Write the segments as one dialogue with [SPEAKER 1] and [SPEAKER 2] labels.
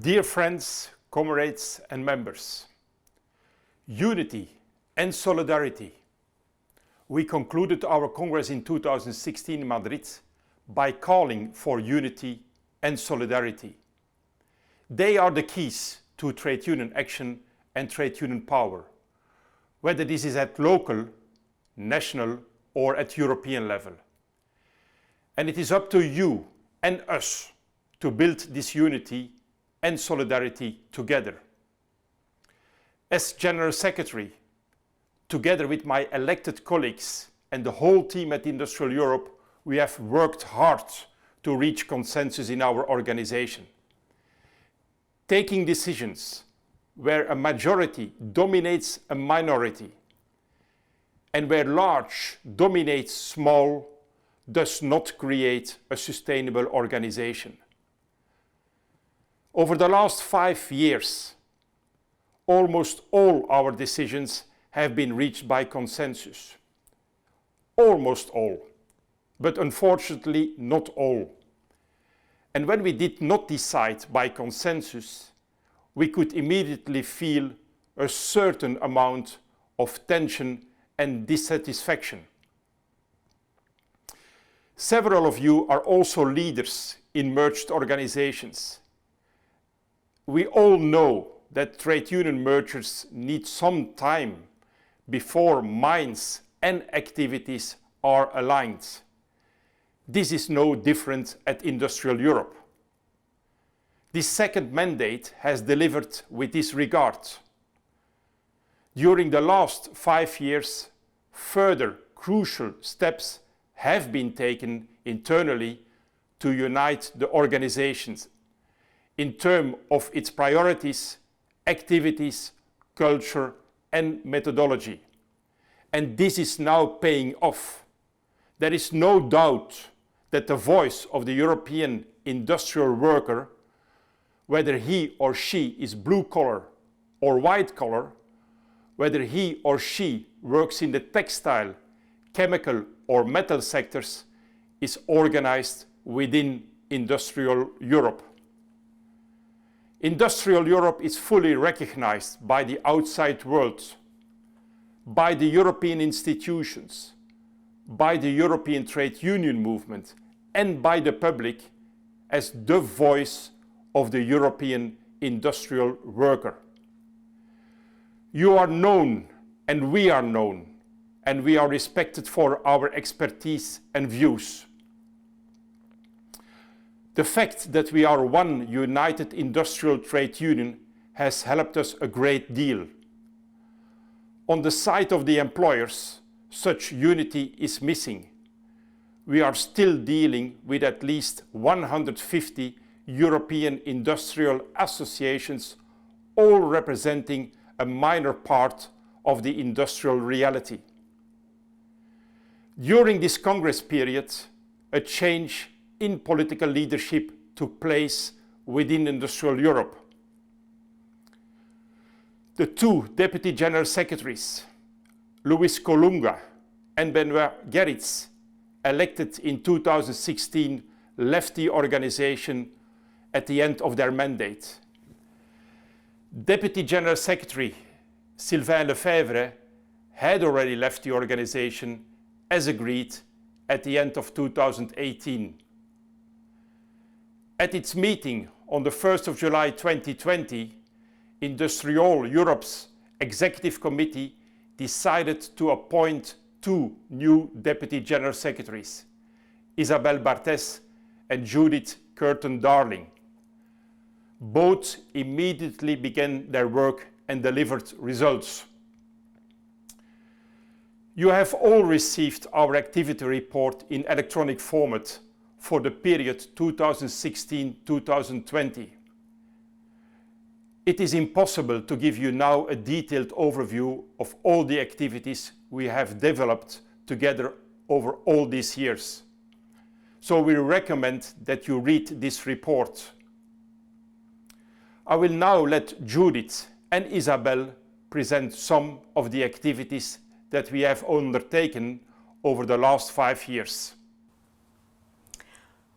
[SPEAKER 1] Dear friends, comrades and members, unity and solidarity. We concluded our Congress in 2016 in Madrid by calling for unity and solidarity. They are the keys to trade union action and trade union power, whether this is at local, national or at European level. And it is up to you and us to build this unity and solidarity together. As General Secretary, together with my elected colleagues and the whole team at Industrial Europe, we have worked hard to reach consensus in our organization. Taking decisions where a majority dominates a minority and where large dominates small does not create a sustainable organization. Over the last 5 years, almost all our decisions have been reached by consensus. Almost all, but unfortunately not all. And when we did not decide by consensus, we could immediately feel a certain amount of tension and dissatisfaction. Several of you are also leaders in merged organizations. We all know that trade union mergers need some time before minds and activities are aligned. This is no different at Industrial Europe. This second mandate has delivered with this regard. During the last 5 years, further crucial steps have been taken internally to unite the organizations in terms of its priorities, activities, culture and methodology. And this is now paying off. There is no doubt that the voice of the European industrial worker, whether he or she is blue collar or white collar, whether he or she works in the textile, chemical or metal sectors, is organized within Industrial Europe. Industrial Europe is fully recognized by the outside world, by the European institutions, by the European trade union movement, and by the public as the voice of the European industrial worker. You are known, and we are respected for our expertise and views. The fact that we are one united industrial trade union has helped us a great deal. On the side of the employers, such unity is missing. We are still dealing with at least 150 European industrial associations, all representing a minor part of the industrial reality. During this Congress period, a change in political leadership took place within Industrial Europe. The two Deputy General Secretaries, Luis Colunga and Benoit Gerritz, elected in 2016, left the organization at the end of their mandate. Deputy General Secretary Sylvain Lefebvre had already left the organization as agreed at the end of 2018. At its meeting on the 1st of July 2020, industriAll Europe's Executive Committee decided to appoint two new Deputy General Secretaries, Isabelle Barthes and Judith Kirton-Darling. Both immediately began their work and delivered results. You have all received our activity report in electronic format for the period 2016-2020. It is impossible to give you now a detailed overview of all the activities we have developed together over all these years. So we recommend that you read this report. I will now let Judith and Isabelle present some of the activities that we have undertaken over the last 5 years.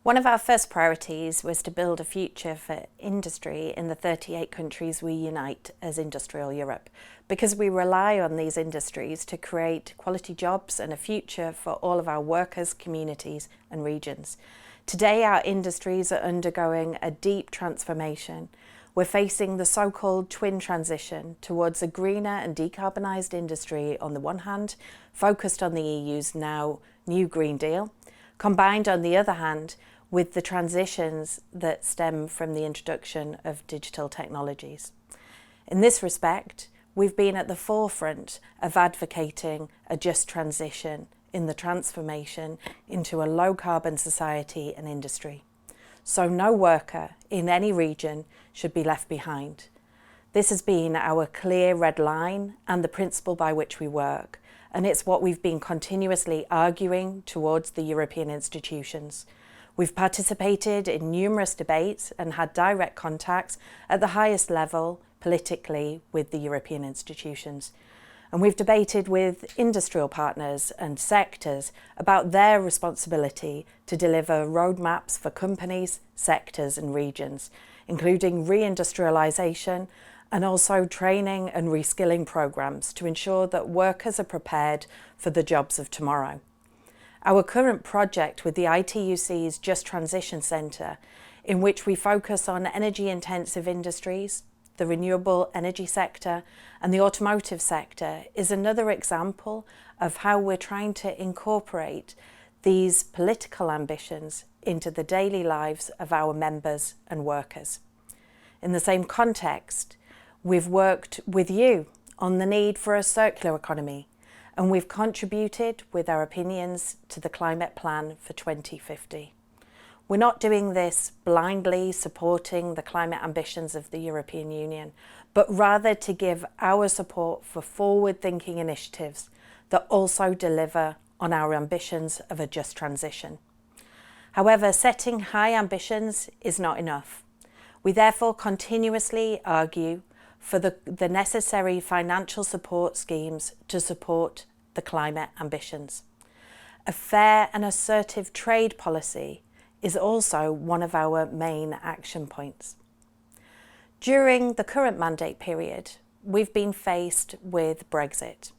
[SPEAKER 2] One of our first priorities was to build a future for industry in the 38 countries we unite as industriAll Europe, because we rely on these industries to create quality jobs and a future for all of our workers, communities and regions. Today our industries are undergoing a deep transformation. We're facing the so-called twin transition towards a greener and decarbonised industry on the one hand, focused on the EU's now new Green Deal, combined on the other hand with the transitions that stem from the introduction of digital technologies. In this respect, we've been at the forefront of advocating a just transition in the transformation into a low-carbon society and industry. So no worker in any region should be left behind. This has been our clear red line and the principle by which we work, and it's what we've been continuously arguing towards the European institutions. We've participated in numerous debates and had direct contacts at the highest level politically with the European institutions. And we've debated with industrial partners and sectors about their responsibility to deliver roadmaps for companies, sectors and regions, including reindustrialisation and also training and reskilling programmes to ensure that workers are prepared for the jobs of tomorrow. Our current project with the ITUC's Just Transition Centre, in which we focus on energy-intensive industries, the renewable energy sector and the automotive sector, is another example of how we're trying to incorporate these political ambitions into the daily lives of our members and workers. In the same context, we've worked with you on the need for a circular economy, and we've contributed with our opinions to the climate plan for 2050. We're not doing this blindly supporting the climate ambitions of the European Union, but rather to give our support for forward-thinking initiatives that also deliver on our ambitions of a just transition. However, setting high ambitions is not enough. We therefore continuously argue for the necessary financial support schemes to support the climate ambitions. A fair and assertive trade policy is also one of our main action points. During the current mandate period, we've been faced with Brexit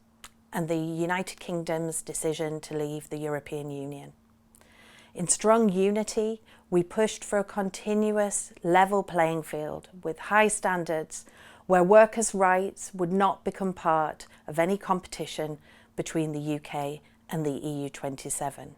[SPEAKER 2] and the United Kingdom's decision to leave the European Union. In strong unity, we pushed for a continuous level playing field with high standards where workers' rights would not become part of any competition between the UK and the EU 27.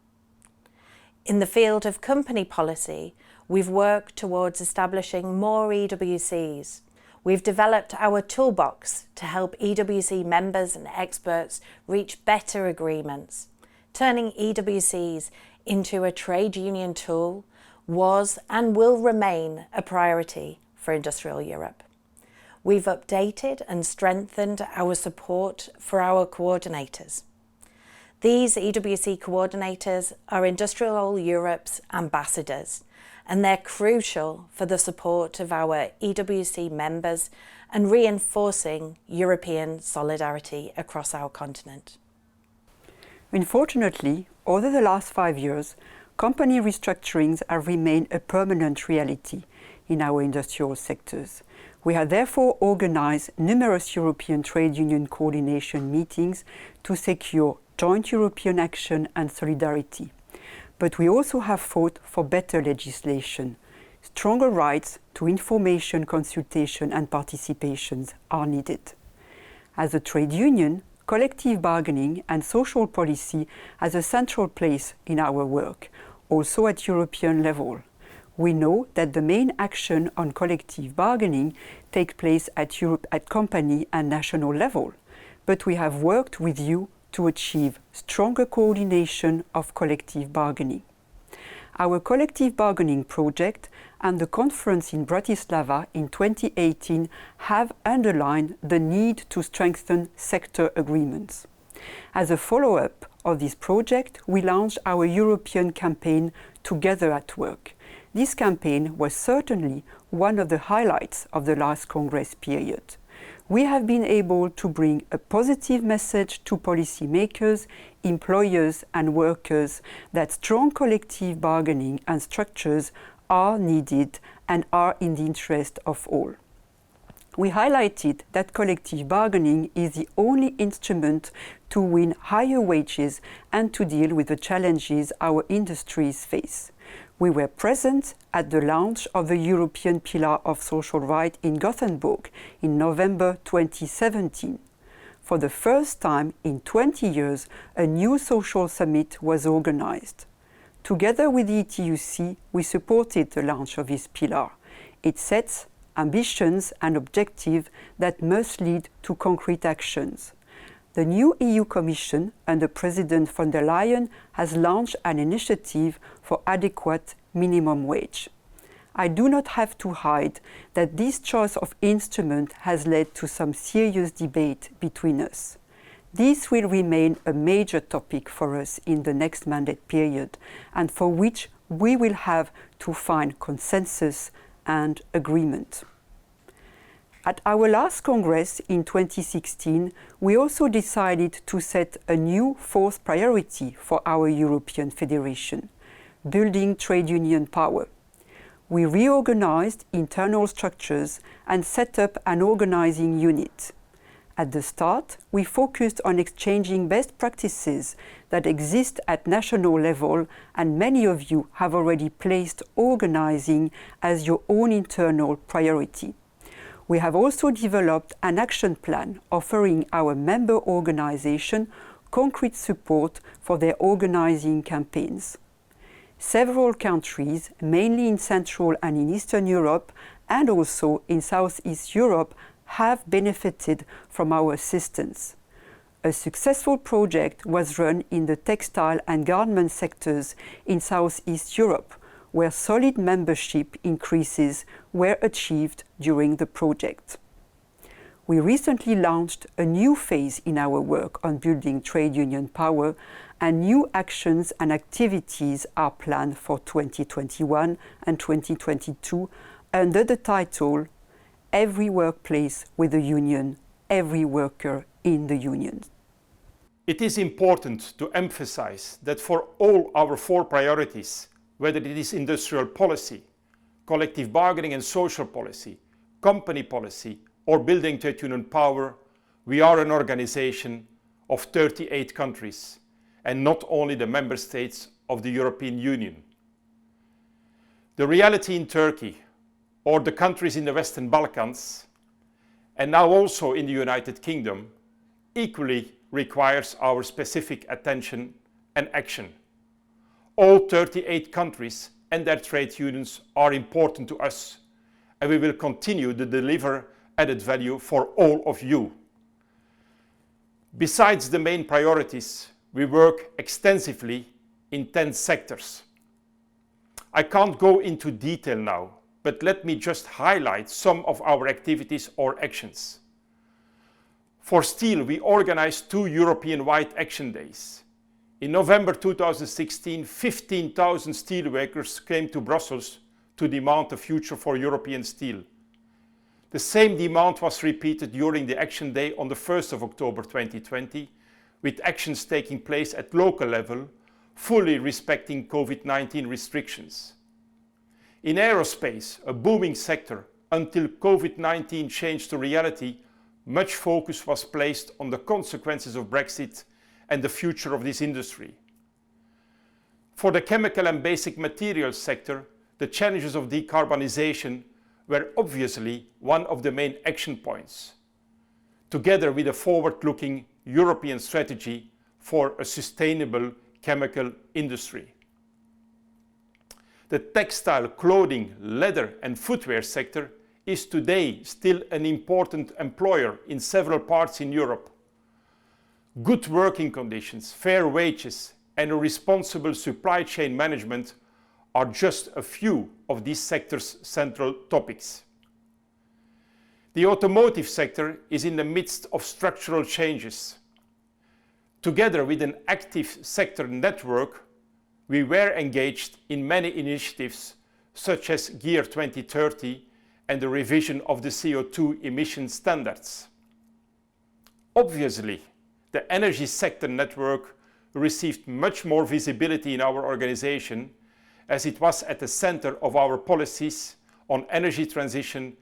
[SPEAKER 2] In the field of company policy, we've worked towards establishing more EWCs. We've developed our toolbox to help EWC members and experts reach better agreements. Turning EWCs into a trade union tool was and will remain a priority for industriAll Europe. We've updated and strengthened our support for our coordinators. These EWC coordinators are industriAll Europe's ambassadors, and they're crucial for the support of our EWC members and reinforcing European solidarity across our continent.
[SPEAKER 3] Unfortunately, over the last 5 years, company restructurings have remained a permanent reality in our industrial sectors. We have therefore organised numerous European trade union coordination meetings to secure joint European action and solidarity. But we also have fought for better legislation. Stronger rights to information, consultation and participations are needed. As a trade union, collective bargaining and social policy has a central place in our work, also at European level. We know that the main action on collective bargaining takes place at company and national level, but we have worked with you to achieve stronger coordination of collective bargaining. Our collective bargaining project and the conference in Bratislava in 2018 have underlined the need to strengthen sector agreements. As a follow-up of this project, we launched our European campaign Together at Work. This campaign was certainly one of the highlights of the last Congress period. we have been able to bring a positive message to policymakers, employers and workers that strong collective bargaining and structures are needed and are in the interest of all. We highlighted that collective bargaining is the only instrument to win higher wages and to deal with the challenges our industries face. We were present at the launch of the European Pillar of Social Rights in Gothenburg in November 2017. For the first time in 20 years, a new social summit was organized. Together with the ETUC, we supported the launch of this pillar. It sets ambitions and objectives that must lead to concrete actions. The new EU Commission under President von der Leyen has launched an initiative for adequate minimum wage. I do not have to hide that this choice of instrument has led to some serious debate between us. This will remain a major topic for us in the next mandate period, and for which we will have to find consensus and agreement. At our last Congress in 2016, we also decided to set a new fourth priority for our European Federation: building trade union power. We reorganized internal structures and set up an organizing unit. At the start, we focused on exchanging best practices that exist at national level, and many of you have already placed organizing as your own internal priority. We have also developed an action plan offering our member organization concrete support for their organizing campaigns. Several countries, mainly in Central and in Eastern Europe and also in Southeast Europe, have benefited from our assistance. A successful project was run in the textile and garment sectors in Southeast Europe, where solid membership increases were achieved during the project. We recently launched a new phase in our work on building trade union power, and new actions and activities are planned for 2021 and 2022 under the title Every Workplace with a Union, Every Worker in the Union.
[SPEAKER 1] It is important to emphasize that for all our four priorities, whether it is industrial policy, collective bargaining and social policy, company policy, or building trade union power, we are an organization of 38 countries, and not only the member states of the European Union. The reality in Turkey, or the countries in the Western Balkans, and now also in the United Kingdom, equally requires our specific attention and action. All 38 countries and their trade unions are important to us, and we will continue to deliver added value for all of you. Besides the main priorities, we work extensively in 10 sectors. I can't go into detail now, but let me just highlight some of our activities or actions. For steel, we organized 2 European-wide action days. In November 2016, 15,000 steelworkers came to Brussels to demand a future for European steel. The same demand was repeated during the Action Day on the 1st of October 2020, with actions taking place at local level, fully respecting COVID-19 restrictions. In aerospace, a booming sector, until COVID-19 changed to reality, much focus was placed on the consequences of Brexit and the future of this industry. For the chemical and basic materials sector, the challenges of decarbonization were obviously one of the main action points, together with a forward-looking European strategy for a sustainable chemical industry. The textile, clothing, leather and footwear sector is today still an important employer in several parts in Europe. Good working conditions, fair wages and a responsible supply chain management are just a few of this sector's central topics. The automotive sector is in the midst of structural changes. Together with an active sector network, we were engaged in many initiatives such as Gear 2030 and the revision of the CO2 emission standards. Obviously, the energy sector network received much more visibility in our organization as it was at the center of our policies on energy transition,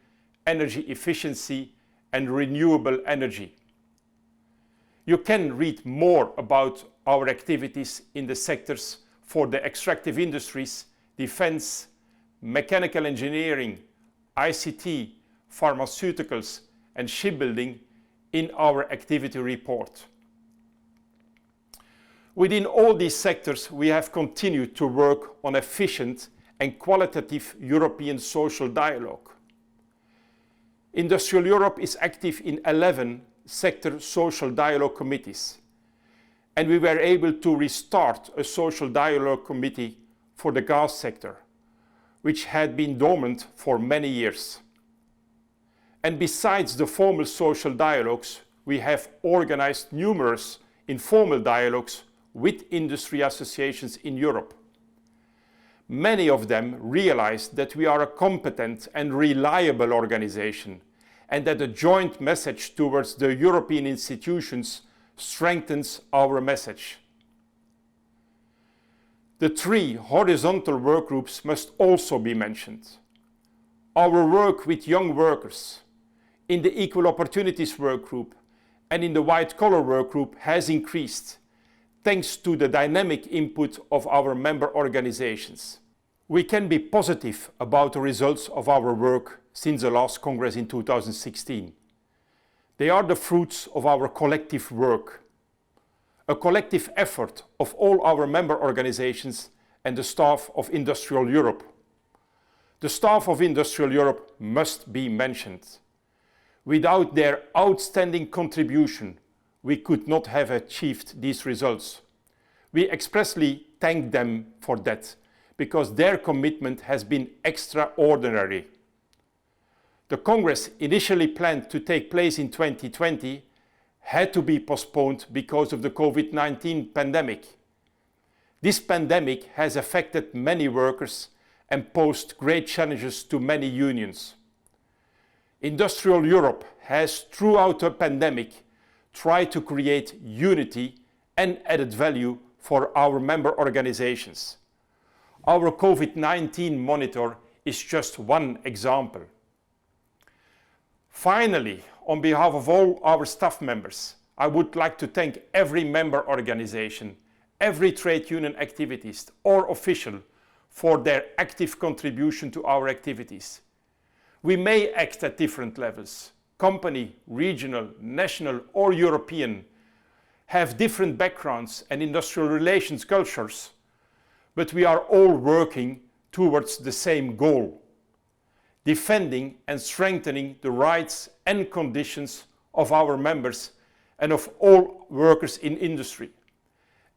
[SPEAKER 1] energy efficiency, and renewable energy. You can read more about our activities in the sectors for the extractive industries, defense, mechanical engineering, ICT, pharmaceuticals, and shipbuilding in our activity report. Within all these sectors, we have continued to work on efficient and qualitative European social dialogue. Industrial Europe is active in 11 sector social dialogue committees, and we were able to restart a social dialogue committee for the gas sector, which had been dormant for many years. And besides the formal social dialogues, we have organized numerous informal dialogues with industry associations in Europe. Many of them realized that we are a competent and reliable organization, and that a joint message towards the European institutions strengthens our message. The 3 horizontal work groups must also be mentioned. Our work with young workers in the Equal Opportunities Work Group and in the White Collar Work Group has increased, thanks to the dynamic input of our member organizations. We can be positive about the results of our work since the last Congress in 2016. They are the fruits of our collective work, a collective effort of all our member organizations and the staff of Industrial Europe. The staff of Industrial Europe must be mentioned. Without their outstanding contribution, we could not have achieved these results. We expressly thank them for that, because their commitment has been extraordinary. The Congress, initially planned to take place in 2020, had to be postponed because of the COVID-19 pandemic. This pandemic has affected many workers and posed great challenges to many unions. Industrial Europe has, throughout the pandemic, tried to create unity and added value for our member organizations. Our COVID-19 monitor is just one example. Finally, on behalf of all our staff members, I would like to thank every member organization, every trade union activist or official for their active contribution to our activities. We may act at different levels, company, regional, national or European, have different backgrounds and industrial relations cultures, but we are all working towards the same goal: defending and strengthening the rights and conditions of our members and of all workers in industry.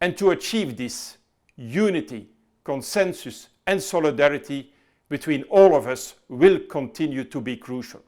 [SPEAKER 1] And to achieve this, unity, consensus and solidarity between all of us will continue to be crucial.